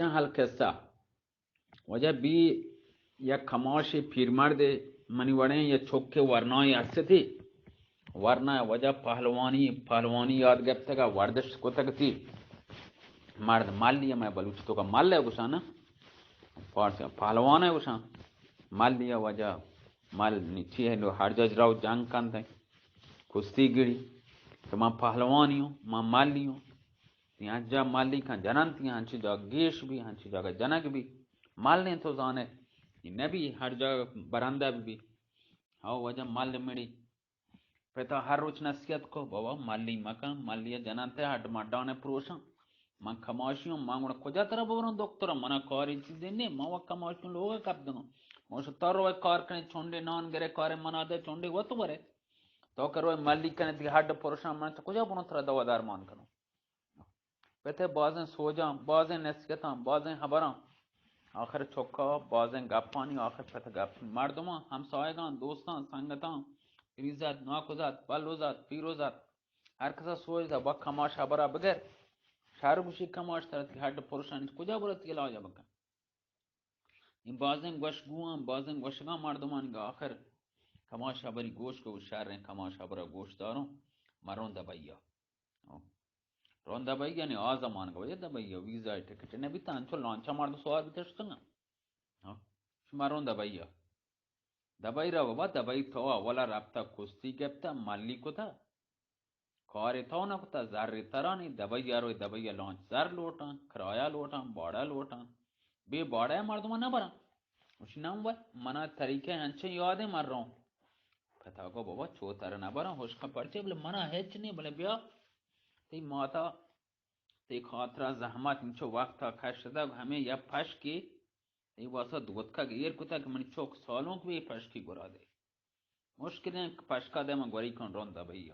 هالقصة وجه بی یک کماش پیرمرد منیوڑے یا چوکے ورنای استی ورنا وجه پهلوانی یاد گرفته که ورزش کتگتی مرد مالی میں بلوچ تو کا مال ہے گشان فارسی پهلوان ہے گشان مال لیا وجه مال نیچی ہے لو ہر جج راو جنگ کن تھے کشتی گیڑی کہ میں پهلوانی ہوں میں مالی ہوں یہاں جا مالی کا جنن تھی ہنچی جا گیش بھی ہنچی جا جنک بھی مال نے تو زانے نبی ہر جگہ برندہ بھی ہاں وجہ مال مڑی پتا ہر روز نصیحت کو بابا مالی مکان مالی جنانتے ہٹ مڈانے پروشن من کماشیوں مانگونا کجا طرح بورن دکتر منا کاری چیزیں نہیں ماں کماشیوں لوگا کب دنو موش تروے کار کنے چونڈے نان گرے کارے منا دے چونڈے وہ تو برے تو کروے مالی کنے تی ہٹ پروشن من تو کجا بنو ترا دوا دار مان کنو پتے بازیں سوجاں بازیں نصیحتاں بازیں خبراں آخر چوکا بازیں گپانی آخر پتہ گپ مردماں ہمسایگاں دوستاں سنگتاں ریزت ناکوزت بلوزت پیروزت هر کسا سوچ دا با کماش خبرا بگر شهر گوشی کماش ترد که هر پروشان کجا برد که لاجا بکن این بازن گوشگوان بازن گوشگان مردمان گا آخر کماش خبری گوش کو شهر کماش خبرا گوش دارم مرون دبایا رون دبایا یعنی آزمان گا وجه دبایا ویزای ٹکٹ نبی تانچو لانچا مرد سوار بیتشتنگا شما رون دبایا دبای را بابا دبای تو اولا رابطه کستی گفتا مالی کتا کاری تو نکتا زر ترانی دبای روی دبای لانچ زر لوٹان کرایا لوٹان باڑا لوٹان بے باڑا مردمان نبران اسی نام باید منا طریقه انچه یاده مر رون پتا کو بابا چوتر نبران خوشکا پرچه بله منا هیچ نی بله بیا تی ماتا تی خاطر زحمت انچو وقتا کشتا همه یا پشکی تی واسه دوتکا گیر کتا که من چوک سالوں که بی پشکی گرا ده مشکل ہے کہ پشکا دے من گوری کن رون دبئی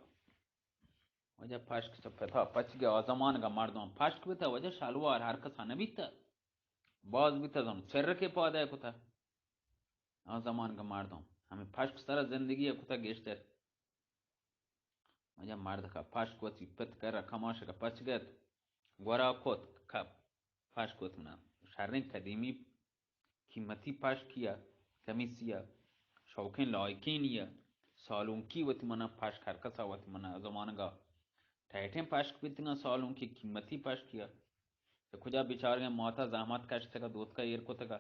وجہ پشک سے پتا پچ گیا آزمان کا مردوں پشک بھی تھا وجہ شلوار ہر کسا نبی تھا باز بھی تھا زم سر کے پادے کو تھا آزمان کا مردوں ہمیں پشک سارا زندگی کو تھا گیشتر وجہ مرد کا پشک وتی پت کر کماش کا پچ گیا گورا کوت کپ پشک وت منا شرن قدیمی قیمتی پشک کیا کمیسیا شوقین لائکین یا سالوں کی وتی منا پشک ہر کسا وتی منا زمان کا ٹھہٹیں پشک بیتنا سالوں کی قیمتی پشک کیا تو کجا بیچار گئے موتا زحمت کشتے کا دودھ کا ایر کو تکا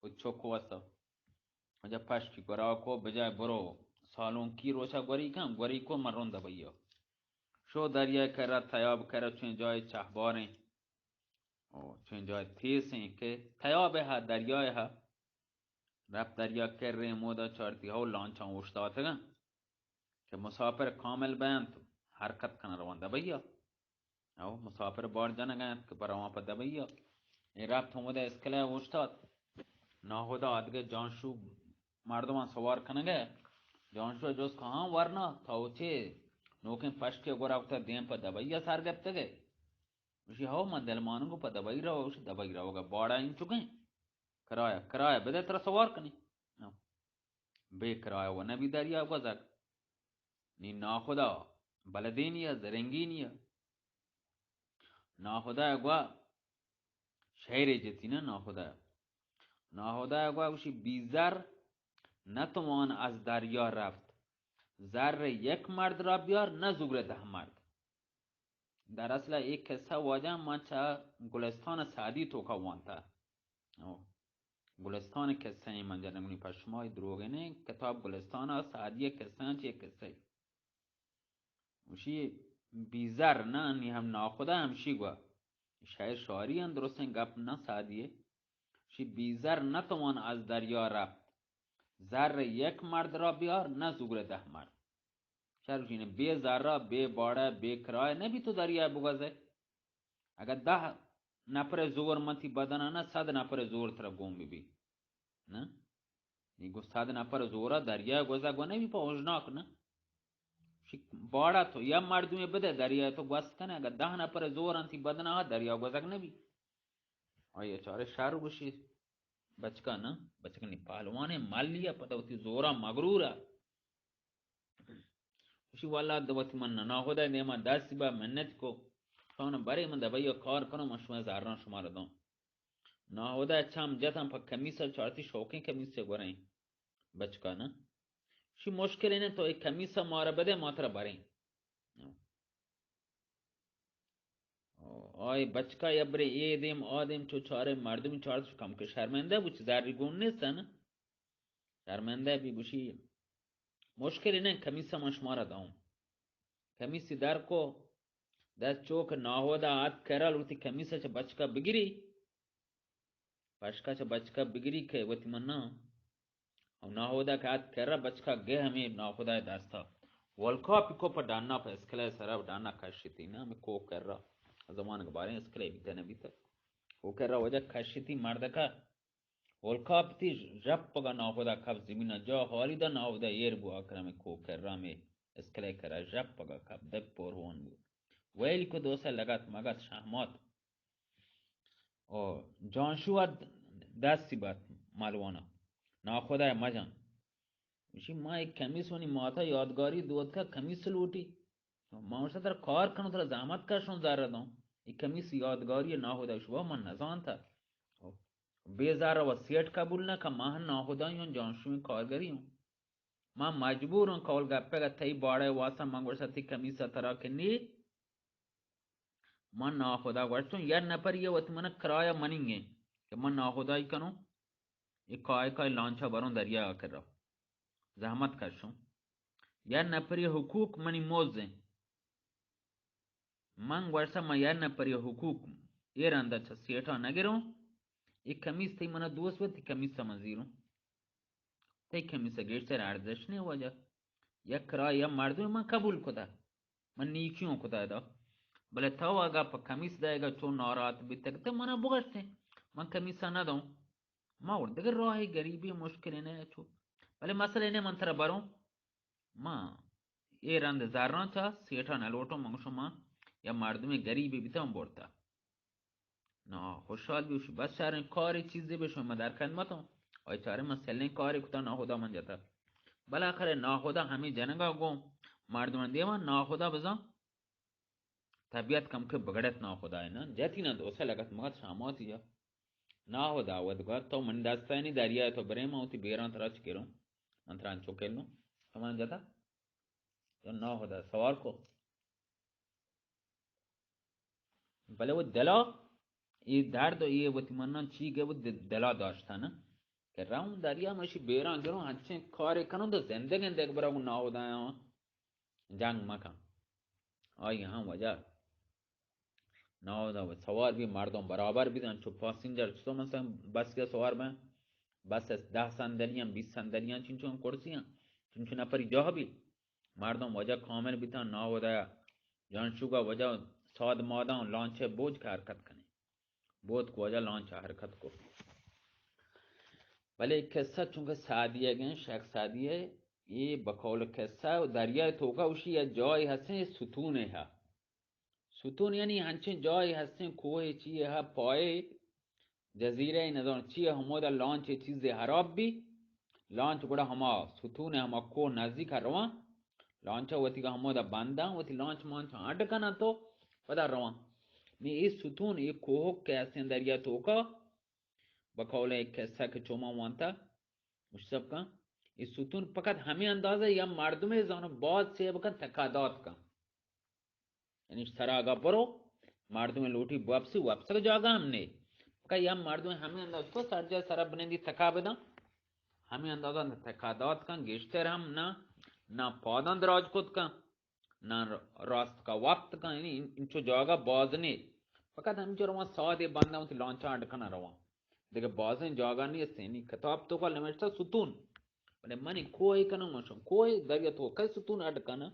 کچھ چوکو واسطا وجہ پشک کی گراہ کو بجائے برو سالوں کی روشا گوری کم گوری کو مرون دبئیو شو دریا کرا تیاب کرا چون جائے چاہباریں چون جائے تیسیں کہ تیاب ہے دریا ہے رب دریا کر رہے مودا چارتی ہو لانچاں اوشتا تگا کہ مسافر کامل بیان تو حرکت کنا روان دبئیو او مسافر بار جانا گئے کہ پر وہاں پر دبئیو یہ رب تھوں دے اسکلے اوشتاد ناخدا آدگے جانشو مردمان سوار کنا گئے جانشو جوز کہاں ورنا تھاوچے نوکیں پشکے گورا کتا دین پر دبئیو سار گفتے گئے اسی ہاو من دل مانوں کو پر دبئی رہو اسی دبئی رہو گا باڑا ان چکیں کرایا بدے ترہ سوار کنی بے کرایا وہ نبی دریا گزر نی ناخدا بلدینیا زرنگینیا ناخدا گوا شهر جتی نه ناخدا گوا وشی بیزر نتوان از دریا رفت زر یک مرد را بیار نه زور 10 مرد در اصل ایک قصه واجه من چه گلستان سعدی تو که وانتا گلستان قصه من جنگونی پشمای دروغه نه کتاب گلستان سعدی قصه چه قصه وشی بیزر نه نی هم ناخدا همشی گوا شاید شعری هم درسته گپ نه سعدیه شی بیزر نتوان از دریا رفت زر یک مرد را بیار نه زور 10 مرد شرف اینه بے زر بے باڑا بے کرایه نبی تو دریا بگذه اگر 10 نفر زور متی بدن نه 100 نفر زور تر گم بی نه نیگو 100 نفر زورا دریا گذا گو نبی پا اوجناک نه باڑا تو یا مردمی بده دریا تو گوست کنه اگر 10 نفر زور انتی بدن ها دریا گذک نبی آیا چاره شهر بشی بچکا نه بچکا نی پهلوان مال لیا پتا ہوتی زورا مغرورا اسی والا دوتی من نا خدا نیما دستی با منت کو تو برای من دبایی کار کنم شما زارنا شما را دام नाहोदा अच्छा हम जत हम कमीसा चारती शौकें कमीसे गोरें बचका ना शी मुश्किल है तो एक कमीसा मारा बदे मात्रा बारें ay बचका यबरे ये देम आदेम चो चारे मर्दम चार कम के शर्मिंदा बुच दारी गुन्ने सन शर्मिंदा भी बुशी मुश्किल है कमीसा मशमारा दाऊं कमीसी दार को दा चोक नाहोदा आत करल उती कमीसा च बचका बिगिरी पशका च बचका बिगिरी के वती मन्ना और नाहोदा का आत कररा बचका गे हमें नाहोदा दास्ता वल्का पिको पर डालना पर इसके सरा डालना कशिती ना मैं को कर रहा जमान के बारे में इसके लिए बीते नबी तक वो कर रहा वजह कशिती मर्द का वल्का पति जब पगा नाहोदा कब जमीन जो हालिदा नाहोदा येर बुआ कर मैं को कर रहा मैं इसके लिए कर रहा जब पगा कब दब पोर होन बु वैल को दोसा लगात मगत शाहमत और जॉनशुआ 10 सी बात मालवाना नाहोदा मजान उसी माँ एक कमीज वाली माता यादगारी दूध का कमीज लूटी माँ तर कार कनो तर जामत का शों जा रहा हूँ एक कमीज यादगारी ना होता शुभ मन नजान था बेजार व सेठ का बुलना का माह ना होता यूं जॉन्शु में कार गरी हूँ माँ मजबूर हूँ कौल गप्पे का थई बाड़े वासा मंगवर सती कमीज तरह के नी मन ना होता वर्षों यार न पर ये वत मन कराया मनिंगे कि मन ना होता ही कनो एक काय लांचा बरों दरिया कर रहा जहमत करशों यार नपरी हुकूक मनी मोजें मंग वर्षा में यार नपरी हुकूक ये रंदा छ सेठा नगरों एक कमीज थी मना दोस्त वती कमीज समझीरों ते कमीज गेस्टर आर्दश ने वजह या करा या मर्दों में कबूल खुदा मन नीकियों खुदा दा भले था आगा पर कमीज देगा चो नारात भी तक ते मना बुगश्ते मन कमीज ना दो माँ उड़ दगर रहा है गरीबी मुश्किल ने छो भले मसले ने मंत्रा बरों माँ ये रंद जारना था सेठा नलोटो मंगशो माँ या मर्द में गरीबी भी तम बोलता ना खुशहाल भी उस बस चारे कारी चीजें भी शो मदार खदमत हो और चारे मसले कारी कुता ना होदा मन जाता भला खरे ना होदा हमें जनगा गो मर्द में देवा ना होदा बजा तबियत कम के बगड़त ना होदा है ना जैती ना दोसा लगत मगत शामोत या ना होदा वदगा तो मन दास्ता नहीं दारिया तो बरे में होती बेरा तरह चकेरो मंत्रान चोकेलो समझ जाता तो ना होदा सवाल को भले वो दला ये दर्द ये वो तिमन्ना ची के वो दला दाश्ता ना कर रहा हूँ दरिया मशी बेरा जरो अच्छे खारे कनो तो जिंदगी देख बरा को ना होदा है जंग मका और यहाँ वजह ना होदा वो सवार भी मार दो बराबर भी तो पैसेंजर तो मसा बस के सवार में बस 10 संदलियां 20 संदलियां चिंचो कुर्सियां चिंचो ना पर जो भी मार दो वजह खामेर भी था ना होदा जानशु का वजह साद मादा लॉन्च है बोझ का हरकत कने बोध को वजह लॉन्च हरकत को भले एक किस्सा चूंकि शादी है गए शेख शादी है ये बकौल किस्सा दरिया थोका उसी या जॉय हसे सुतून है सुतून यानी हंचे जॉय हसे कोहे ची है पॉय जजीरे नजर ची हमोदा लॉन्च चीजें हराब भी लॉन्च बड़ा हमा सुतून है हमा को नजदीक रवा लॉन्च वती का हमोदा बांधा वती लॉन्च मॉन्च अटकना तो पता रवा मैं इस सुतून ये कोह कैसे दरिया थोका बकौले एक किस्सा के चोमा वांता उस सब का इस सुतून पकत हमें अंदाजा या मर्दमे जानो बहुत से बकत तकादात का यानी सरागा परो मर्दमे लोटी वापसी वापस जागा हमने का या मर्दमे हमें अंदाज को सरजा सरा बने दी तका बदा हमें अंदाजा तकादात का गेश्तर हम ना पौधन राजकोट का ना रास्त का वक्त का यानी इंचो जागा बाजने फकत हम जो रवा सादे बंदा उस लॉन्चा अटकना रवा देखो बाजें जागा नहीं सेनी खताब तो का लिमिट सुतून बने मनी कोई कनो मशो कोई दरिया तो कई सुतून अटकना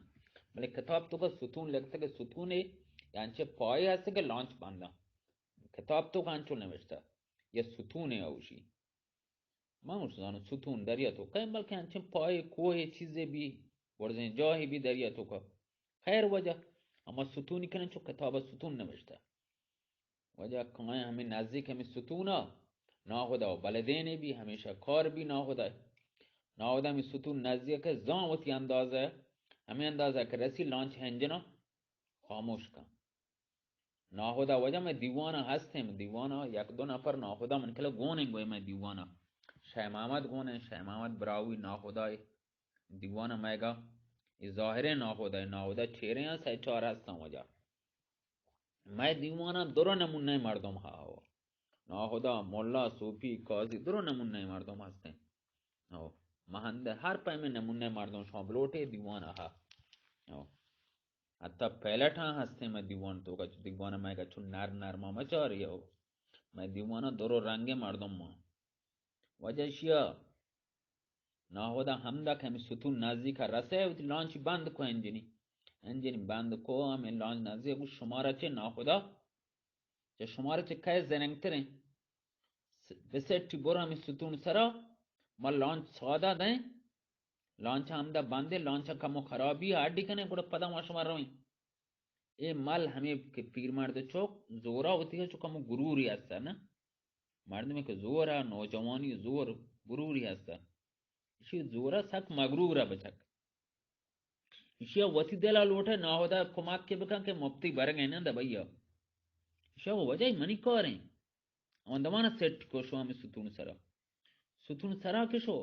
बने खताब तो का सुतून लगता के सुतून है यांचे पाए ऐसे के लॉन्च बांधा खताब तो कांचो लिमिट ये सुतून है औशी मां उस जानो सुतून दरिया तो कई बल्कि यांचे पाए कोई चीजें भी वर्जें जो ही भी दरिया तो का खैर वजह हम सुतून कने चो खताब सुतून लिमिट वजह कमाए हमें नजदीक हमें सुतून ना होदा बलदेने भी हमेशा खौर भी ना होदा ना होदा में सुतून नजदीक है जां वती अंदाजा है हमें अंदाजा है कि रसी लॉन्च है इंजन खामोश का ناخدا وجه من دیوانه هستیم دیوانه یک دو نفر ناخدا من کلا گونه گوی من دیوانه شای محمد گونه شای محمد براوی ناخدای دیوانه میگا ظاهر ناخدا چهره ها سه چهار هستم وجه من دیوانه درو نمونه مردم ها ناخدا ملا صوفی قاضی درو نمونه مردم هستن مهنده هر پای نمونه مردم شما بلوٹه دیوانه ها حتی پیلٹ ها هسته من دیوان تو که دیوانه میگه چون نر ما مچاری هو من دیوانه درو رنگ مردم ما وجه شیا ناخدا همدا که همی ستون نزدیک رسه و لانچ بند کو انجینی بند کو همی لانچ نزدیک و شماره چه ناخدا چه شماره چه که زنگ تره بسیتی برو همی ستون سرا ما لانچ ساده ده لانچ همدا بنده لانچ کمو خرابی هردی کنه گوڑا پدا ما شما روی ای مال همه که پیرمرد چوک زورا ہوتی ہے چو کمو گروری هستا نه مردمی که زورا نوجوانی زور گروری هستا ایشی زورا سک مغرورا بچک ایشی وطی دلا لوٹه ناهودا کمک که بکن که مبتی برگه نه ده بیا ایشی وجه منی کاریں اندمانا سیٹ کو شو همی ستون سرا که شو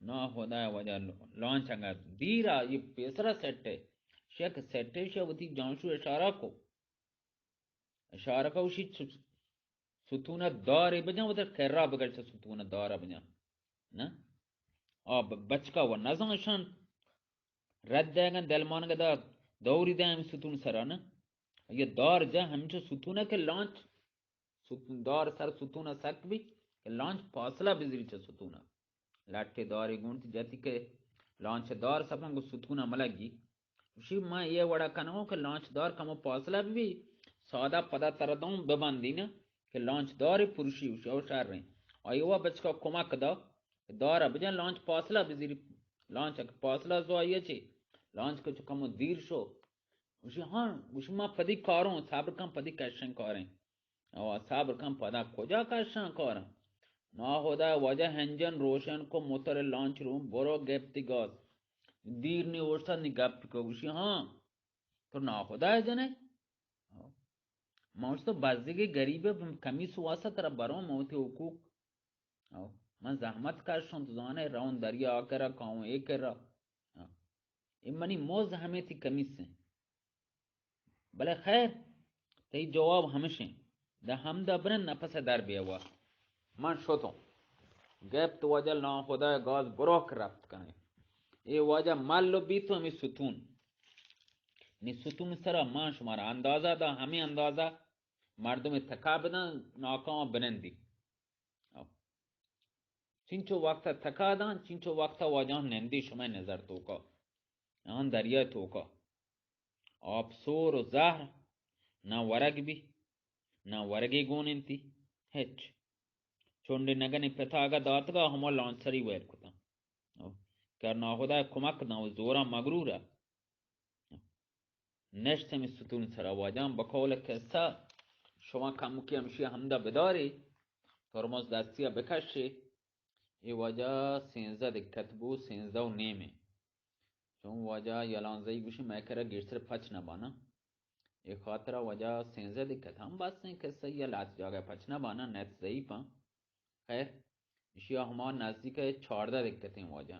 ناهودا وجه لانچ انگا دیرا یہ پیسرا سیٹ ہے شک سیٹ ہے شو وطی جانشو اشاره کو شی ستون دار بجا ودر کرا بگرچ ستون دار بجا نه آب بچکا و نزانشان رد دهگن دلمان گدا دوری ده همی ستون سرا نه یہ دار جا همیچه ستونه که لانچ ستون دار سر ستونه سک بی که لانچ فاصله بزیری چه ستونه لٹه داری گونتی جاتی که لانچ دار سپنگو ستونه ملگی وشی ما یہ وڑا کنو که لانچ دار کمو فاصله بی ساده پدا تردون ببندی نه که لانچ داری پروشی وشی او شر رہیں آیوه بچکا کمک دا داره بجن لانچ فاصله بزیری لانچ اک فاصله زو آئیه چی لانچ که چو کمو دیر شو وشی ها وشی ما پدی کارون صبر کم پدی کشن کاریں او صبر کم پدا کجا کشن کارن ناخدا وجه هنجن روشن کو موتر لانچ روم برو گپتی گاز دیر نی ورسا نی گپ کو وشی ها تو ناخدا ہے جنے موش تو بازدگی گریبه کمی سواسه تر برام موتی حقوق من زحمت کشم تو زانه راون دریا آکرا کاؤں ایک کرا منی موز ہمیں تھی کمی سے بلے خیر تی جواب ہمیشہ دا ہم دا برن نفس در بیوا من شتم گپ تو وجه نا خدا گاز بروک رفت کنه ای وجه مالو بیتو همی ستون نی ستون سرا من شمارا اندازه دا همی اندازه مردم تکا بدن ناکام بنندی چینچو وقتا تکا دان چینچو وقتا واجان نندی شما نظر توکا آن دریا توکا آب سور و زهر نا ورگ بی نا ورگی گوننتی هچ چونڈی نگنی پتاگا داتگا ہما لانسری ویر کتا کر ناخدا کمک نا و زورا مغرورا نشت می ستون سرا واجان بقول کسا شما کمکی همشی همدا بداری ترمز دستیا بکشی ای واجا 13 دکت بو 13 و نیمه چون واجا یلانزهی گوشی میکره گیرسر پچ نبانا ای خاطر واجا 13 دکت هم بس نہیں کسا یا لات جاگه پچ نبانا نیت ضعیفا خیر اشیا ہما نزدیک 14 دکتیں واجا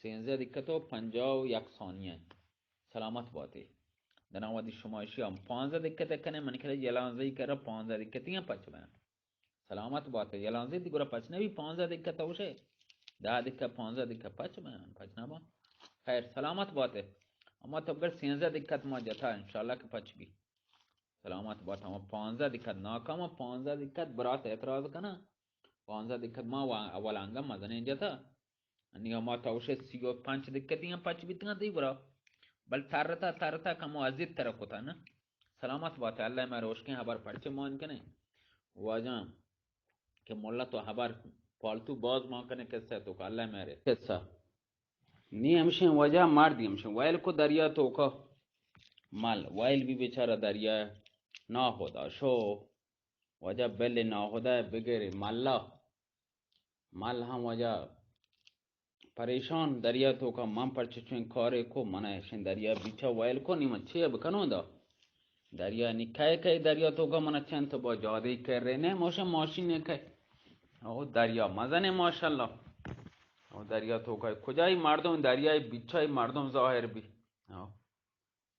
13 دکت و 51 ثانیه سلامت باتی دنوادی شما اشیا 15 دکت کنه من کله یلانزهی کرا 15 دکتیاں پچ بنا سلامت باته یلانزهی دی گورا پچ نبی 15 دکت اوشه 10 دکت 15 دکت پچ بنا پچ نبا خیر سلامت باته اما تو اگر 13 دکت ما جتا انشاءاللہ کہ پچ بھی سلامت باته اما 15 دکت ناکام 15 دکت برات اعتراض کنا 15 دکت ما اول انگم مزنین جتا انگا ما توشه 35 دکتیاں پچ بیتنا دی برا بل ترتا کمو عزیز ترکو تا نا سلامت باته اللہ میں روشکیں حبر پڑچے مان کنے واجام کہ مولا تو حبر پالتو باز مان کنے کسا تو کہ اللہ میرے کسا نی ہمشن وجہ مار دی ہمشن وائل کو دریا تو کا مال وائل بھی بیچارہ دریا نا خدا شو وجہ بلے نا خدا بغیر مالا مال ہم وجہ پریشان دریا تو کا من پر چچویں کارے کو منع شن دریا بیچا وائل کو نی من چھ بکنو دا دریا نیکه که دریا تو که من چند تا با جاده کرده نه موشه ماشین که او دریا مزنه ماشاءالله. او دریا تو که کجای مردم دریای بیچای مردم ظاهر بی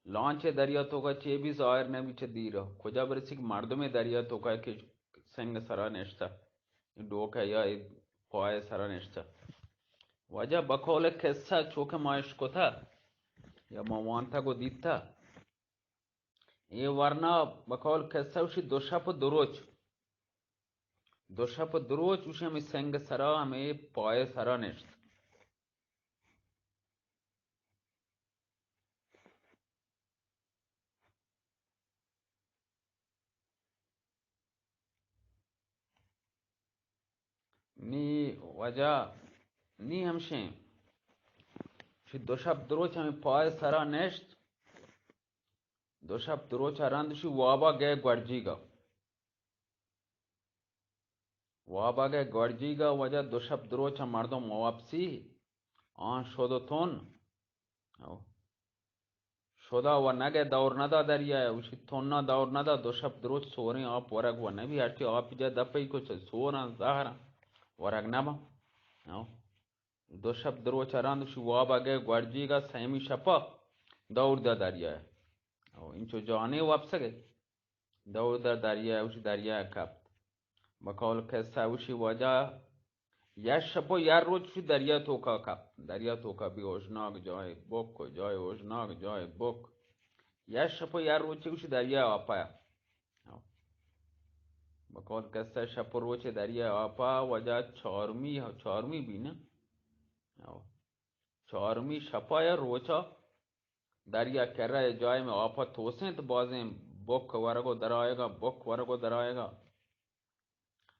لانچ دریا تو که چه بی ظاهر نبی چه دیره کجا برسی که مردم دریا تو که سنگ سرا نشته دوکه یا پای سرا نشته وجه بکول قصه چوک مایش کتا یا مامانتا کو دیتا ये वरना बकौल कैसा उसी दो शप दरोच उसी हमें संग सरा हमें पाए सरा नेस्ट नी वजह नी हमशे उसी दो शप दरोच हमें पाए सरा नेस्ट दो शप दरोच आरांद उसी वाबा गए ग्वर्जीगा वजह दो शप दरोच हम मर्दों वापसी आन शोधतोन शोधा व नगे दौर नदा दरिया है उसी थोन्ना दौर नदा दो शब्द रोज सोरे आप वरग व नबी हटी आप जा दफई कुछ सोना ज़ाहरा वरग नबा दो शब्द रोज अरांद उसी वाबा गए ग्वर्जीगा सैमी शपा दौर दा दरिया है इंचो जाने वापस गए दौर दा दरिया है उसी दरिया है कब बकौल कैसा उसी वजह या शपो यार रोज उसी दरिया तो का भी ओजनाग जाए बोक को जाए ओजनाग जाए बोक या शपो यार रोज उसी दरिया आपा बकौल कैसा शपो रोचे दरिया आपा वजह चौरमी भी ना चौरमी शपा या रोचा दरिया कर रहा है जाए में आपा तोसे तो बाजें बोक वरगो दराएगा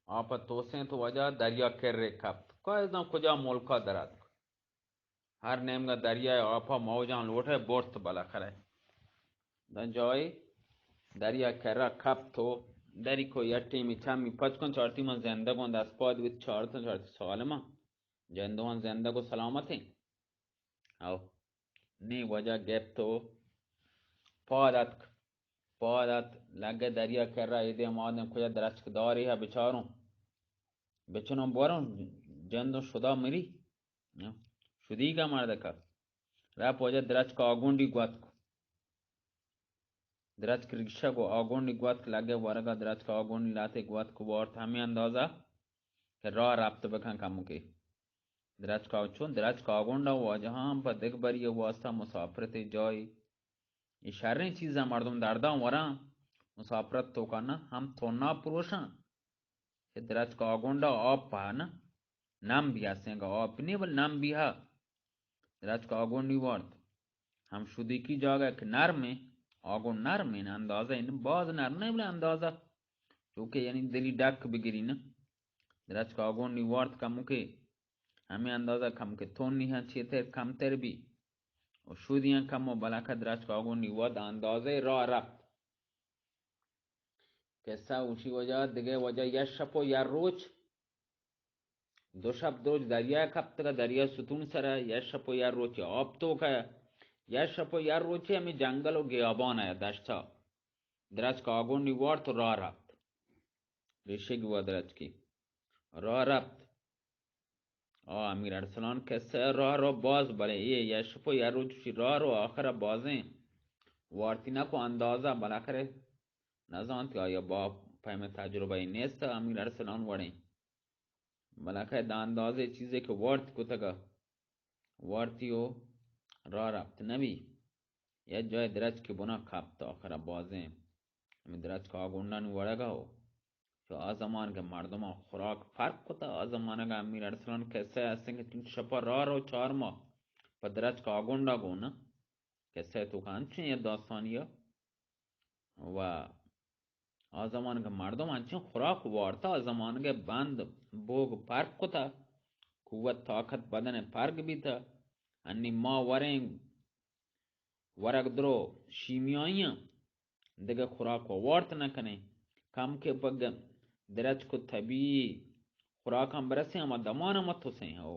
आप तोसे तो वजह दरिया कर रे कप कोई कुजा मुल्का दरात हर नेम का दरिया आपा मौजा लोटे बोर्त बला खरे दन जाए दरिया कर कप तो दरी को यट्टी मिठामी पचकन चारती मन जिंदगों दस पाद विच चारती सालमा जिंदगों जिंदगो सलामत है आओ नी वजह गैप तो पादत लगे दरिया कर रहा इधे मादम कुजा दरच दारी है बेचारों बेचनो बोरों जंदो शुदा मरी शुदी का मर्द का राप वजह दरच का आगुंडी ग्वात को दरच की रिक्शा को आगुंडी ग्वात लगे वरगा दरच का आगुंडी लाते ग्वात को और हमें अंदाजा कि राह राब्त बखा कम के दरच का चुन दरच का आगुंडा हुआ जहां पर दिख बरी वास्ता मुसाफरत जॉय इशारे चीज़ा मर्दम दर्दा वरा मुसाफरत तो का ना हम थोना पुरुषा दरच का आगुंडा आप पा ना नाम भी आसेंगा आप नहीं बल नाम भी हा दरच का आगुंडी वर्त हम शुदी की जगह के नर में आगुंड नर में ना अंदाजा इन बाज नर नहीं बल अंदाजा क्योंकि यानी दिली डाक बिगरी ना दरच का आगुंडी वर्त का मुके हमें अंदाजा कम के थोन नहीं है चेते कम तेर भी और शुदियां कम बला का दरच का आगुंडी वर्त अंदाजे रा रब कैसा उसी वजह दिगे वजह या शपो या रोच दो शब्द रोज दरिया कब तक दरिया सुतून सरा या शपो या रोचे अब तो का या शपो या रोचे हमें जंगल और गियाबान आया दश्ता दरज का आगुंडी वार तो रा रब्त ऋषि की दरज की रा रब्त अमीर अरसलान कैसे रा रो बाज बले ये या शपो या रोच रा रो आखिर बाजें वार्तिना को अंदाजा बना करे न जानते या बाप फहमे तजुर्बा नेस्त अमीर अरसलान वड़े बलाखा दांदाजे चीज़ें के वर्त को तका वर्तियो रा रब्त नबी या जय दरज के बुना खापता आखिर बाजें हमें दरज का आगुंडा नु वड़ेगा हो तो आज़मान के मर्दमा खुराक फर्क होता आज़माना का अमीर अरसलान कैसे ऐसे कि तुम शपा रा रो चार माह पर दरज का आगुंडा को ना कैसे तो कांचे ये दास्तानिया वा आज़मान के मर्दम अंचे खुराक वार्ता आज़मान के बंद भोग फर्क होता कुव्वत ताकत बदन फर्क भी था अन्नी माँ वरक द्रो शीमियाइयाँ दिगे खुराक को वार्त न कने कम के बग दरज को तभी खुराक हम बरसे हम दमाना मत हो से हो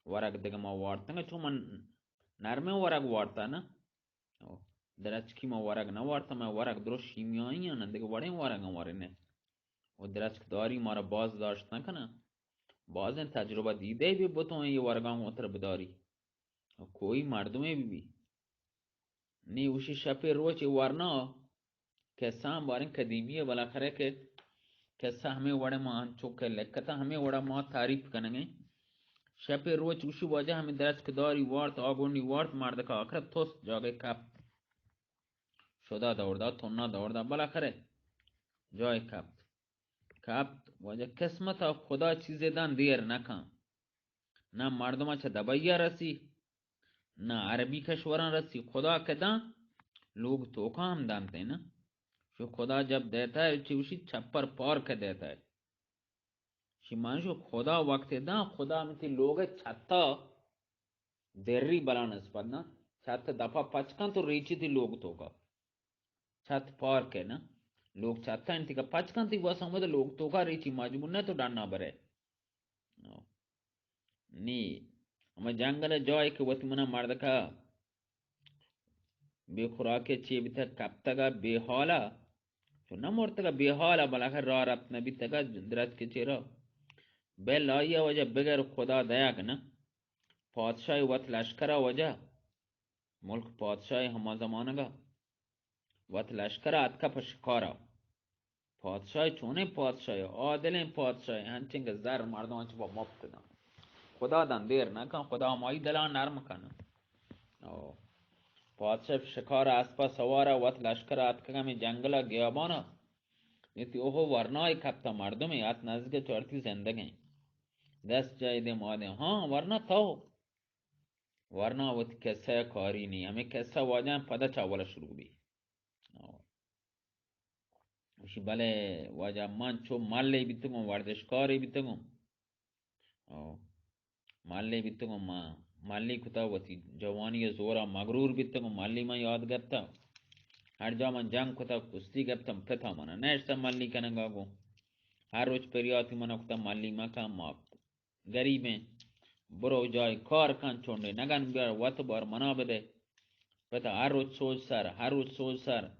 वरक दिगे माँ वार्त न चुमन नरमे वरक वार्ता ना درچکی ما ورق نوارتم ما ورق درست شیمیایی نه دیگه وڑه ورق واره نه و درچک داری ما را باز داشت نکنه باز این تجربه دیده بی بتون یه ورقان مطر بداری کوئی مردمه بی نی وشی شپی روچی ورنا قصه هم بارین قدیمیه بالاخره که قصه همه وڑه ما چوکه لکتا همه وڑه ما تعریف کننگه شپی روچ وشی واجه همه درچک داری وارت آگونی وارت مردک آخر توست جاگه کپ شده دورده تونا دورده بالاخره جای کپت واجه قسمت خدا چیزی دن دیر نکن نه مردم چه دبایه رسی نه عربی کشوران رسی خدا کدن लोग धोखा हम जानते हैं ना जो खुदा जब देता है उसी छप्पर पार के देता है शिमांशु खुदा वक्त दा खुदा में लोग छत्ता देरी बलानस पदना छत दफा पचका तो रीची थी लोग तो का छत पार के ना लोग छत्ता इंती का पचका थी वह समझ लोग तो का रीची मजबूर न तो डालना बरे नी हमें जंगल जाए कि वह तुमने मर्द का बेखुराके चेबिता कप्तगा बेहाला चुना मोर्तगा बेहाला बलाखर रा रत्न बितगा दरत के चेरा बेलाया वजह बगैर खुदा दया ना पातशाही वत लश्करा वजह मुल्क पातशाही हम जमाना का वत लश्करा अतका पशकारा पातशाही चुने पातशाही आदिलें पातशाही हंचिंग ज़र मर्दों चुप मुफ्त ना खुदा दन देर ना का खुदा माई दला नरम करना पातशाह शिकार आसपास सवारा वत लश्कर आतका में जंगला गयाबाना नीति ओहो वरनाई खपता मर्दों में आत नजगे चढ़ती जिंदगी 10 जाए दे मादे हाँ वरना था वरना वत कैसा कारी नहीं हमें कैसा वाजा पता चावला शुरू भी उसी भले वाजा मान चो माल ले बितगो वर्देश कारी बितगो माल ले बितगो माँ माली कुता वती जवानी जोरा मगरूर बितगो माली में याद गप्ता हर जा मन जंग कुता कुश्ती गप्तम कथा मना नेश्ता माली कनगा गो हर रोज परियाती मना कुता माली में का माप गरीब में बुरो जाय कार कान छोड़े नगन बियार वत बार मना बदे पता हर रोज सोच सर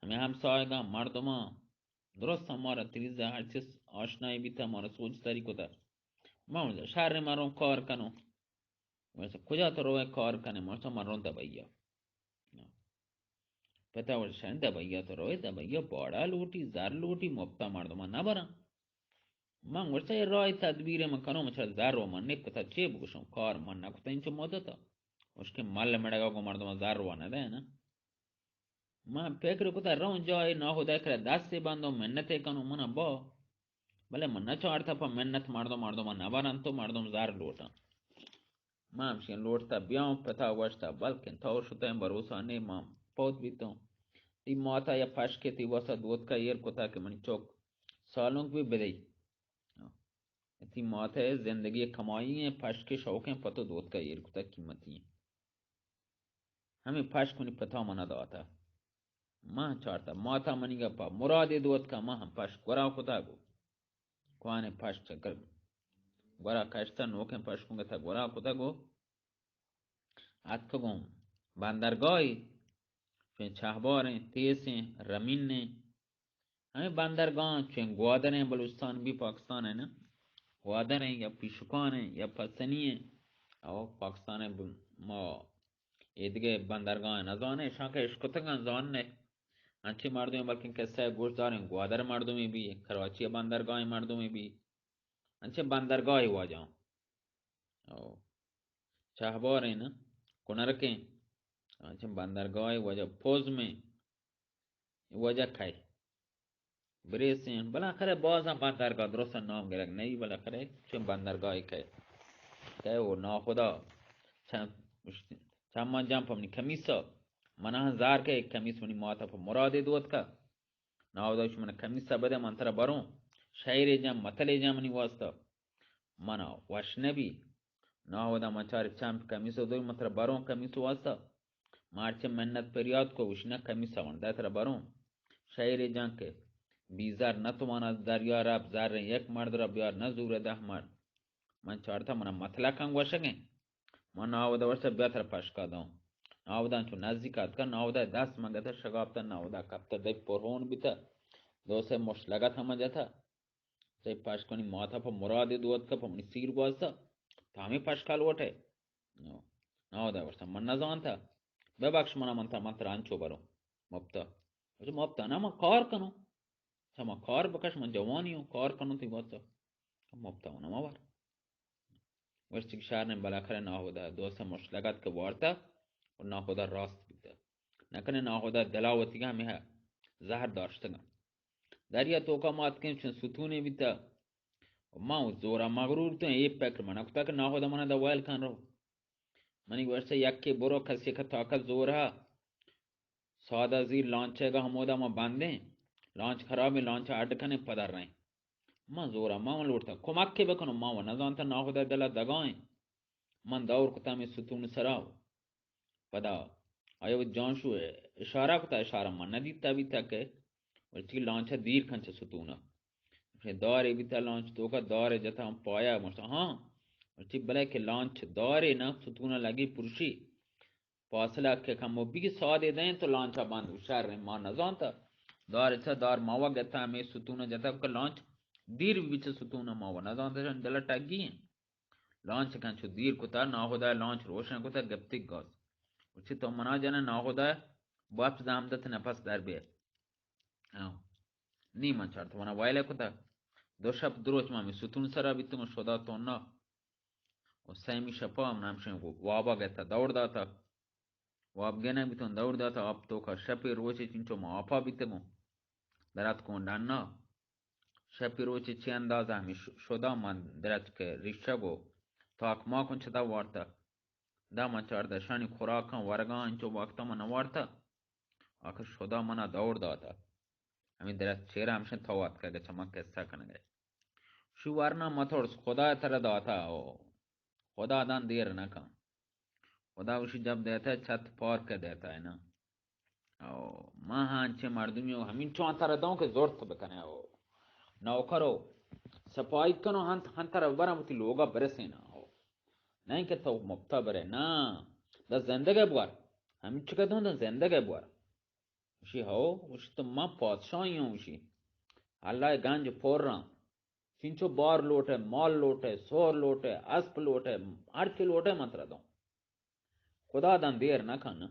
हमें हम साएगा मर्दमा दुरुस्त हमारा त्रिजा हर चीज आशनाई बिता हमारा सोच तरीको था मामला शहर मारो कार कनो वैसे खुजा तो रोए कार कने मरसा मरों दबैया पता वर्षा दबैया तो रोए दबैया बड़ा लूटी जार लूटी मुफ्ता मार दो ना बरा मांग वर्षा ये रोए तदबीर में कनो मचा जारो मन ने पता चे बुशो कार मन ना कुता इंच मदद था उसके माल मड़ेगा को मार दो जारो ना दे ना मां पेकर कुता रों जाए ना हो देख 10 से बंदो मेहनत कनो मना बो भले मन चाड़ता पर मेहनत मार दो मन अबारन तो मार दो जार लोटा मां शिन लोटता ब्याह पता वस्ता बल्कि थोर शुते भरोसा ने मां पौत बीतो ती माता या फश के ती वसा दूध का येर कोता के मन चौक सालों भी बदई ती माता है जिंदगी कमाई है फश के शौक है पतो दूध का येर कोता कीमती है हमें फश को नहीं पता मना दाता मां चारता माता मनी का पा मुरादे दूध का मां फश गोरा कोता गो कौन फश चक्कर गोरा कष्टा नोके फश को था गोरा कोता गो आत्को बंदरगाही चुन छहबारें तेसें रमीनें हमें बंदरगाह चुन ग्वादरें बलूचिस्तान भी पाकिस्तान है ना ग्वादरें या पिशुकान है या पसनी है और पाकिस्तान है माँ इधके बंदरगाह न जाने शाके इसको तक जान ने अच्छी मर्दों में बल्कि कैसे गोश्तदार हैं ग्वादर मर्दों में भी कराची बंदरगाह मर्दों में भी अच्छे बंदरगाह हुआ जाऊँ छहबारें ना कुनरकें अच्छा बंदरगाह वजह फौज में वजह खाए ब्रेसें बला खरे बाज़ बंदरगाह दुरुस्त नाम गिरक नहीं बला खरे चुन बंदरगाह खाए वो ना खुदा छम्मा जम पमनी खमीसा मना जार के खमीस मनी माता पर मुरादे दोत का ना खुदा मन खमीसा बदे मंत्र बरों शायरे जम मतले जम मनी वास्ता मना वशनबी ना खुदा मचार चम खमीसो दो मंत्र बरों खमीसो वास्ता मार्च मेहनत परियाद को उष्णा कमी सवन दातरा बरों शायरे जान के बीजार न तो माना दरिया रब जार एक मर्द रब यार न जूर दह मर मन चारता मना मतला कंग वशगे मन आवद वर्ष बेहतर पश का दो ناودان چون نزدیکات کن ناودا دست مگتا شگافتا ناودا کپتا دی پرهون بیتا دوسه مشلگت همه جتا سی پاش کنی ماتا پا مراد دوت که پا منی سیر گوازتا تامی پاشکال وٹه ناودا ورسا من نزانتا ببخش منا من ترانچو برو مبتا مبتا نه من کار کنو ما کار بکش من جوانیو کار کنو تی واسه مبتا اونا ما بر ورچی شهر نه بالاخره ناهودا دوسه مشلگت که وارتا و ناهودا راست بیتا نکنه ناهودا دلاوتی که همیه زهر داشتگم دریا توکا مات کنیم چون ستونه بیتا ما زورا مغرور تو ایپ پکر منا کتا که ناهودا منا دا ویل کن رو منی ورسه یکی برو کسی که طاقت زور ها سادا زیر لانچه گا همودا ما بنده لانچ خرابی لانچ اڈ کنه پدر رہیں ما زورا ما لوٹتا کمک که بکنم ما و نزانتا ناخدا دلا دگایں من دور کتا می ستون سراو پدا آیا جان شو اشارہ کتا اشارہ من ندیتا بیتا که ورچی لانچ دیر کنچ ستونا داره بیتا لانچ تو کا داره جتا هم پایا مشتا हाँ ورچی بلے که لانچ داره نا ستونا لگی پرشی فاصله که کم بی ساده دیں تو لانچا بند شهر ما نزانتا دار چه دار ماوا گتا می ستونا جتا که لانچ دیر بیچ ستونا ماوا نزانتا جن دل ٹگی ہیں لانچ کن چو دیر کتا ناخدا لانچ روشن کتا گپتک گاز وچی تو منا جنا ناخدا واپس دامدت نفس در بیه نی من چارت منا وایله کتا دو شب دروچ ما می ستون سرا بیتم شدا تو نا و سیمی شپا هم نمشن وابا گتا دور داتا واب گنا بیتون دور داتا آپ تو کا شپی روچی چینچو ما آپا بیتمو درات کن دانا شپی روچی چی اندازه همی شدا من درات که ریشه گو تاک ما کن چدا وارتا دا من چارده شانی خوراکان ورگان چو وقتا من وارتا آخر شدا منا دور داتا همی درات چیره همشن توات که گچه ما کسا کنگه شو ورنا مطورس خدا تر داتا خدا دان دیر نکن خدا وشی جب دیتا ہے چھت پار کے دیتا ہے نا ما ہانچے مردمی ہو ہمین چوان تر داؤں کہ زورت بکنے ہو نوکرو سپائی کنو ہن تر برم تی لوگا برسے نا ہو نہیں کہ تو مبتا برے نا دا زندگی بوار ہمین چکے دوں دا زندگی بوار وشی ہو وشی تو ما پادشاہی ہوں وشی اللہ گنج پور رہا چینچو بار لوٹے مال لوٹے سور لوٹے اسپ لوٹے ہر چی لوٹے منتر دوں خدا دان دیر نکن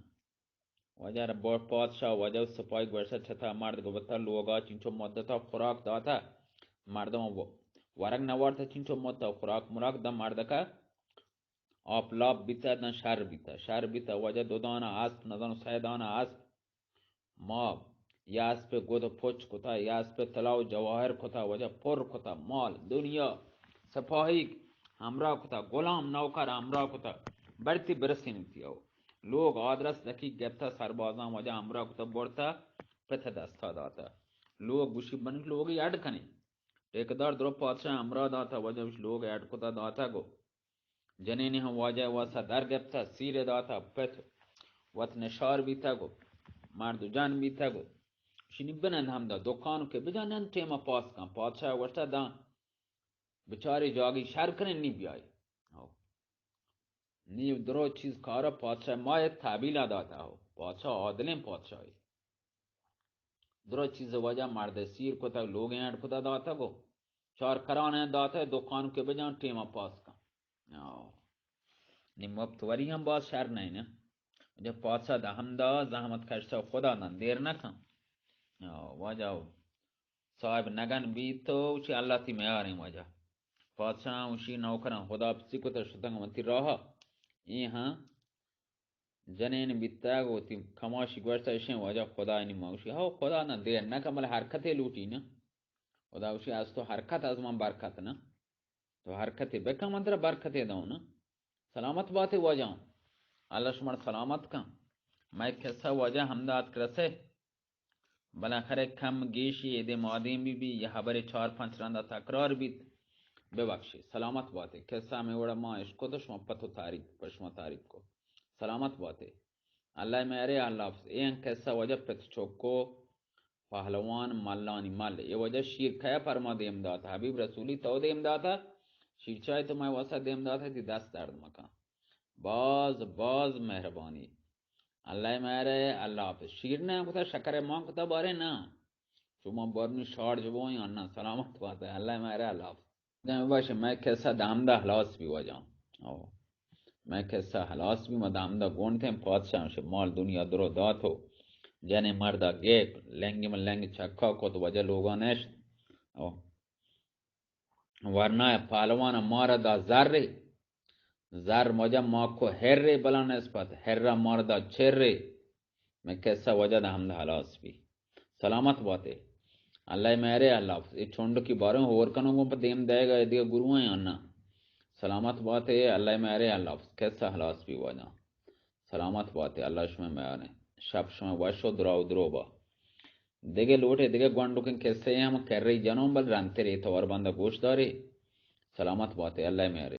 وجہ بور پادشاہ وجہ سپاہی گورسا چھتا مرد گوتا لوگا چینچو مدتا خوراک داتا مردم ورگ نوارتا چینچو مدتا خوراک مراک دا مردکا آپ لاب بیتا دن شر بیتا وجہ دو دانا اسب نزانو سای دانا اسب ماب یا اسب گود پوچ کتا یا اسب طلاو جواہر کتا وجہ پر کتا مال دنیا سپاہی ہمراہ کتا غلام نوکر ہمراہ کتا برتی برسی نیتی ہو لوگ آدرس دکی گپتا سربازان وجہ ہمراہ کتا بورتا پتہ دستا داتا لوگ گوشی بنک لوگ ایڈ کنے ٹیکدار درو پادشاہ ہمراہ داتا وجہ لوگ ایڈ کتا داتا گو جنینی ہم واجہ واسا در گپتا سیر داتا پتہ وط نشار بیتا گو مرد جان بیتا گو شنی بنند ہم دا دکانو کے بجانن ٹیما پاس کن پادشاہ وشتا دان بچاری جاگی شر کرنے نی بیائی نیو درو چیز کارا پادشاہ مایت تعبیل داتا ہو پادشاہ عادلیں پادشاہی درو چیز وجہ مرد سیر کو تک لوگ اینڈ کتا داتا گو چار کرانے داتا ہے دکان کے بجان ٹیما پاس کا نی مبتوری ہم باز شر نہیں نا جب پادشاہ دا ہم دا زحمت کشتا خدا نن دیر نکن وجہ صاحب نگن بھی تو اسی اللہ تی میاریں وجہ پادشاہ اسی نوکران خدا پسی کو تا شتنگ منتی راہا این ها جنین بیتا گوتی کماشی گوشتا اشین وجہ خدا اینی موشی ها خدا نا دیر نکمل حرکت لوٹی نا خدا وشی از تو حرکت از من برکت نا تو حرکت بکم اندر برکت دو نا سلامت بات وجہ اللہ شمار سلامت کن میں کسا وجہ حمدات کرسے بالاخره کم گیشی ایده مادیم بی یه خبر 4-5 رنده تکرار بیت ببخشی سلامت باته کسا میوڑا ما اشکو تو شما پتو تعریف پشما تعریف کو سلامت باته اللہ میرے اللہ این کسا وجہ پت چوکو پہلوان ملانی مل یہ وجہ شیر کھیا پرما دیم داتا حبیب رسولی تو دیم داتا شیر چاہی تو میں واسا دیم داتا تی دست درد مکان باز مہربانی अल्लाह मेरे अल्लाह हाफिज शीर ने कुछ शक्कर मां कुछ बारे ना cuma barni short jabon anna salamat bata Allah मेरे अल्लाह हाफिज باشه मैं कैसा दामदा हलास भी वजह मैं कैसा हलास भी मदामदा गोन थे पादशाह से माल दुनिया दरो दात हो जने मर्दा गे लेंगे में लेंगे चक्का को तो वजह लोगों ने वरना पहलवान मारा दा ज़र्रे ज़र मजा माँ को हेर्रे बलाने स्पत हेर्रा मारदा चेर्रे मैं कैसा वजह दा हम हलास भी सलामत बाते अल्लाह मेरे अल्लाह ये छोंड की बारों होर कनों पर देम देगा यदि गुरु हैं अन्ना सलामत बात है अल्लाह मेरे अल्लाह कैसा हलास भी वजह सलामत बात है अल्लाह शुमे मैं शब शुमे वशो दुराव दुरोबा देगे लोटे देगे ग्वांडो के कैसे हम कर रही जनों बल रंते रहे तो और बंदा गोश्त दारे सलामत बात है अल्लाह मेरे